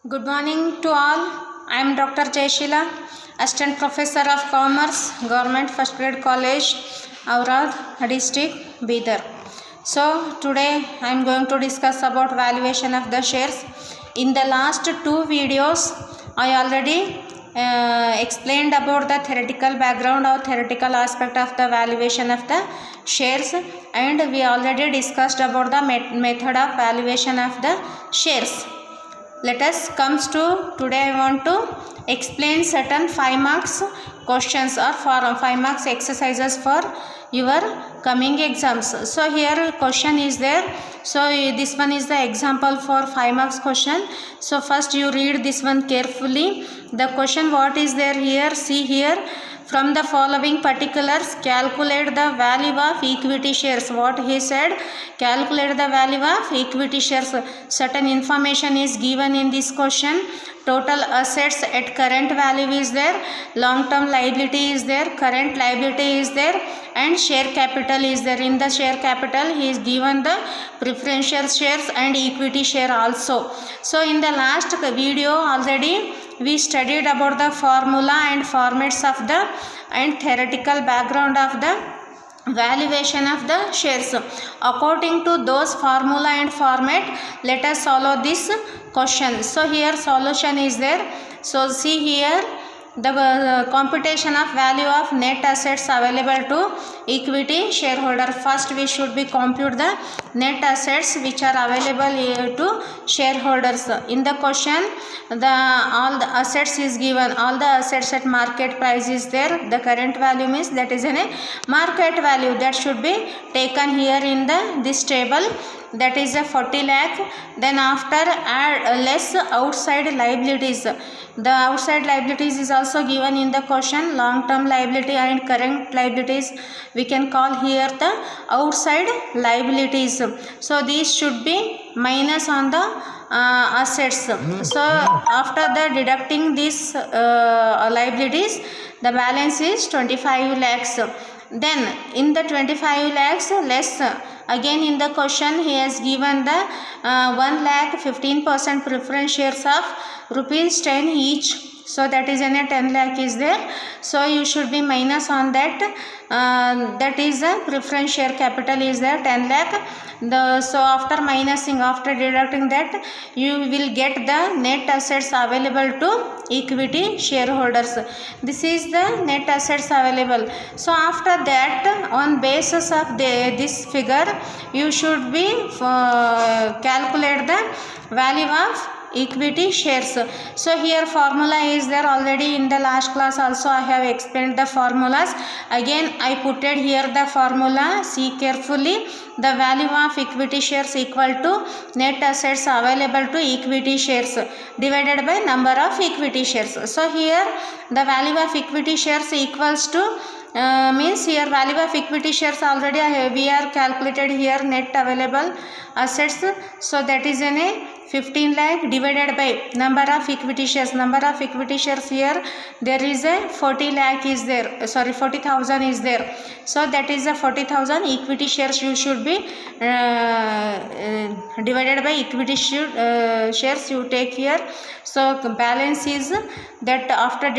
Good morning to all. I am Dr. Jayashila, Assistant Professor of Commerce, Government First Grade College, Aurad District, Bidar. So today I am going to discuss about valuation of the shares. In the last two videos, I already explained about the theoretical background or theoretical aspect of the valuation of the shares, and we already discussed about the method of valuation of the shares. Let us comes to today. I want to explain certain 5 marks questions or for 5 marks exercises for your coming exams. So here question is there. So this one is the example for 5 marks question. So first you read this one carefully. The question what is there here? See here. From the following particulars, calculate the value of equity shares. What he said, calculate the value of equity shares. Certain information is given in this question. Total assets at current value is there, long term liability is there, current liability is there, and share capital is there. In the share capital he is given the preferential shares and equity share also. So in the last video already we studied about the formula and formats of the and theoretical background of the valuation of the shares. According to those formula and format, let us solve this question. So here solution is there. So see here the computation of value of net assets available to equity shareholder. First we should be compute the net assets which are available to shareholders. In the question all the assets is given, all the assets at market price is there. The current value means that is in a market value, that should be taken here in the this table, that is a 40 lakh. Then after add less outside liabilities. The outside liabilities is also given in the question, long term liability and current liabilities we can call here the outside liabilities. So these should be minus on the assets. So after the deducting these liabilities, the balance is 25 lakhs. Then in the 25 lakhs less, again in the question he has given the 1 lakh 15% preference shares of rupees 10 each. So that is in a 10 lakh is there. So you should be minus on that. That is a preference share capital is there 10 lakh. So after minusing, after deducting that, you will get the net assets available to equity shareholders. This is the net assets available. So after that, on basis of this figure, you should be calculate the value of equity shares. So here formula is there already. In the last class also I have explained the formulas. Again I put it here the formula. See carefully. The value of equity shares equal to net assets available to equity shares divided by number of equity shares. So here the value of equity shares equals to means here value of equity shares already we are calculated here net available assets. So that is in a 15 lakh divided by number of equity shares. Number of equity shares here there is a 40 lakh is there, sorry 40,000 is there. So that is a 40,000 equity shares you should be divided by equity shares you take here. So balance is that after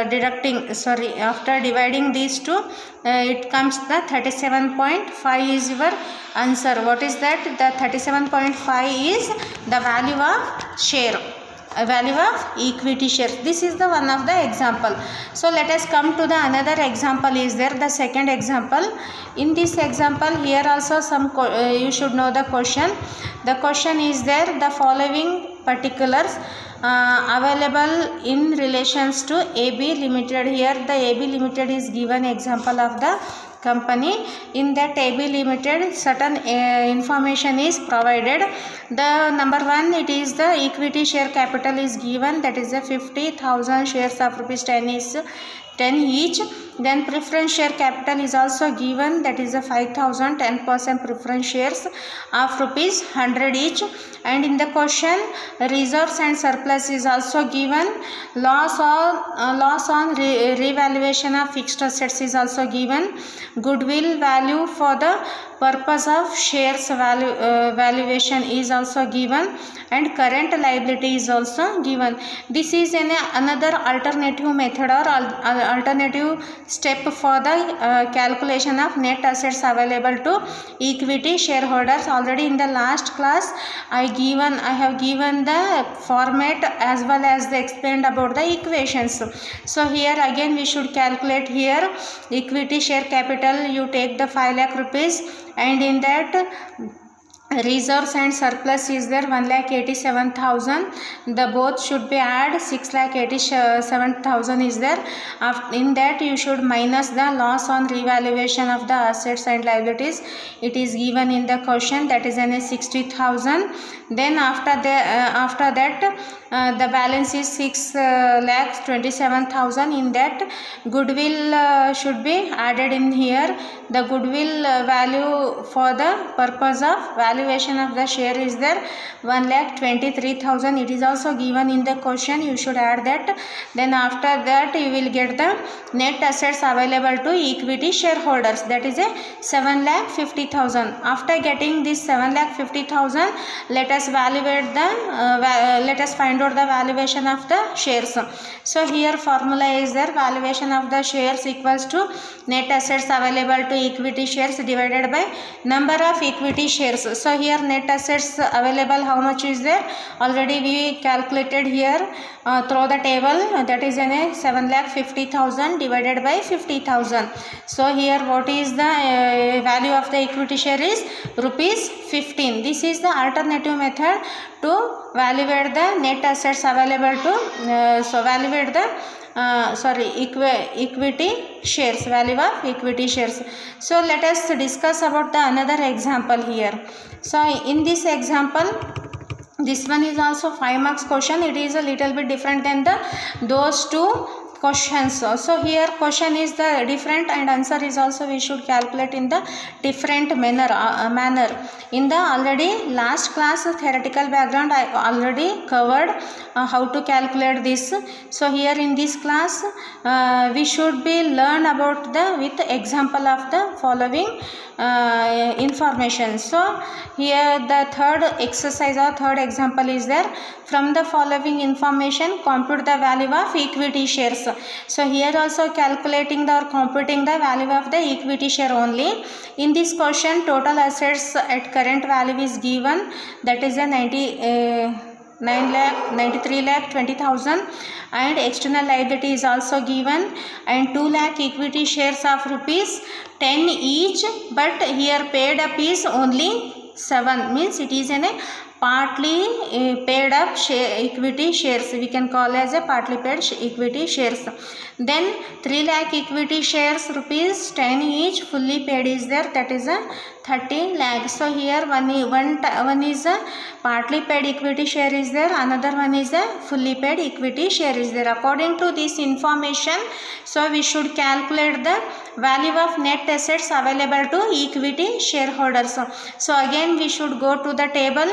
deducting, sorry, after dividing these two, it comes the 37.5 is your answer. What is that? The 37.5 is the value of share, value of equity shares. This is the one of the example. So let us come to the another example is there, the second example. In this example here also some you should know the question. The question is there, the following particulars available in relations to AB Limited. Here the AB Limited is given example of the company. In that AB Limited certain information is provided. The number one, it is the equity share capital is given, that is a 50,000 shares of rupees 10 is 10 each. Then preference share capital is also given, that is a 5,000 10% preference shares of rupees 100 each. And in the question reserves and surplus is also given. Loss on revaluation of fixed assets is also given. Goodwill value for the purpose of shares valuation is also given, and current liability is also given. This is another alternative method or alternative step for the calculation of net assets available to equity shareholders. Already in the last class I have given the format as well as explained about the equations. So here again we should calculate here equity share capital. You take the 5 lakh rupees, and in that reserves and surplus is there 1,87,000. The both should be add 6,87,000 is there. In that you should minus the loss on revaluation of the assets and liabilities. It is given in the question, that is 60,000. Then after that the balance is 6,27,000. In that goodwill should be added in here. The goodwill value for the purpose of valuation of the share is there 1,23,000. It is also given in the question. You should add that. Then after that you will get the net assets available to equity shareholders, that is 7,50,000. After getting this 7,50,000, let us evaluate the let us find out the valuation of the shares. So here formula is there, valuation of the shares equals to net assets available to equity shares divided by number of equity shares. So here net assets available, how much is there? Already we calculated here through the table, that is 7,50,000 divided by 50,000. So here what is the value of the equity share is rupees 15. This is the alternative method to evaluate the net assets available to evaluate the equity shares, value of equity shares. So let us discuss about the another example here. So in this example, this one is also 5 marks question. It is a little bit different than those two questions. So here question is the different and answer is also we should calculate in the different manner. In the already last class theoretical background I already covered how to calculate this. So here in this class we should be learn about with example of the following information. So here the third exercise or third example is there. From the following information, compute the value of equity shares. So here also calculating or computing the value of the equity share only. In this question, total assets at current value is given, that is a 93,20,000, and external liability is also given, and 2 lakh equity shares of rupees 10 each, but here paid up is only 7, means it is partly paid up equity shares, we can call as a partly paid equity shares. Then 3 lakh equity shares rupees 10 each, fully paid is there, that is a 30 lakh. So here one is a partly paid equity share is there, another one is a fully paid equity share is there. According to this information, so we should calculate the value of net assets available to equity shareholders. So again we should go to the table.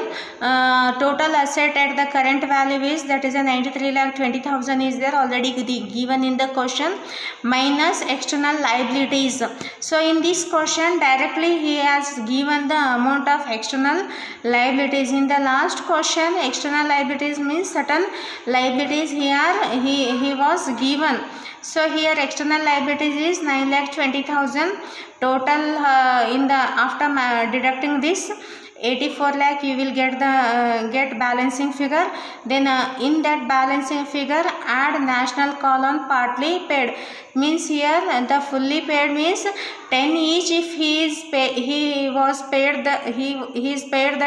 Total asset at the current value is, that is a 93,20,000 is there, already given in the question, minus external liabilities. So in this question directly he has given the amount of external liabilities. In the last question, external liabilities means certain liabilities here he was given. So here external liabilities is 9,20,000 total. In the after deducting this 84 lakh you will get balancing figure. Then in that balancing figure add national column partly paid, means here the fully paid means 10 each. If he is paid the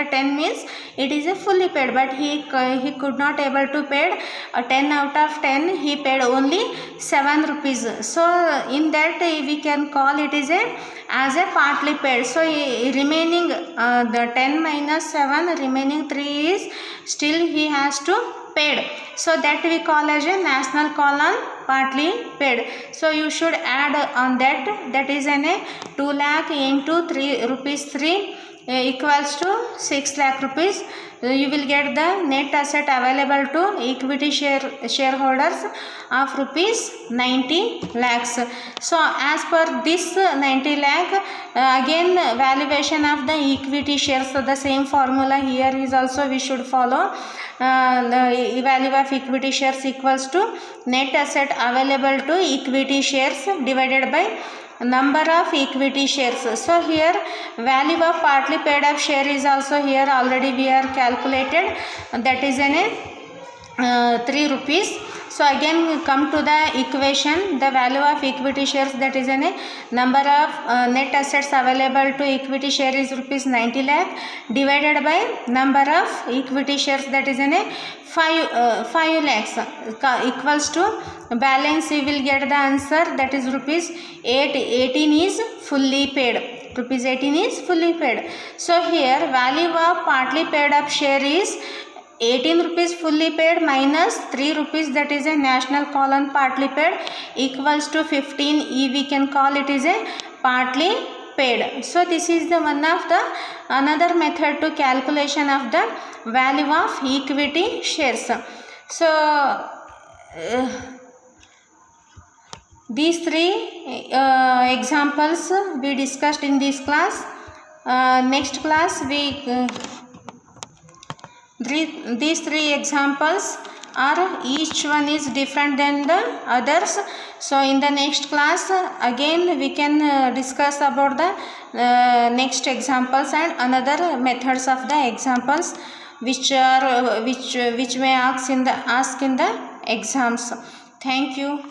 10 means it is a fully paid, but he could not able to paid 10 out of 10, he paid only 7 rupees. So in that we can call it is as a partly paid. So remaining the 10 minus 7, remaining 3 is still he has to paid. So that we call as a national column partly paid. So you should add on that, that is 2 lakh into 3 rupees 3 equals to 6 lakh rupees. You will get the net asset available to equity shareholders of rupees 90 lakhs. So as per this 90 lakh, again valuation of the equity shares, so the same formula here is also we should follow. The value of equity shares equals to net asset available to equity shares divided by number of equity shares. So here value of partly paid up share is also here already we are calculated, that is in a 3 rupees. So again come to the equation, the value of equity shares, that is in a number of net assets available to equity share is rupees 90 lakh divided by number of equity shares, that is in a 5 lakhs equals to balance. You will get the answer, that is rupees 18 is fully paid. Rupees 18 is fully paid. So here value of partly paid up share is 18 rupees fully paid minus 3 rupees, that is a national colon partly paid, equals to 15. We can call it is a partly paid. So this is the one of the another method to calculation of the value of equity shares. So these three examples we discussed in this class. Next class we these three examples are each one is different than the others. So in the next class again we can discuss about the next examples and another methods of the examples which are which may ask in the exams. Thank you.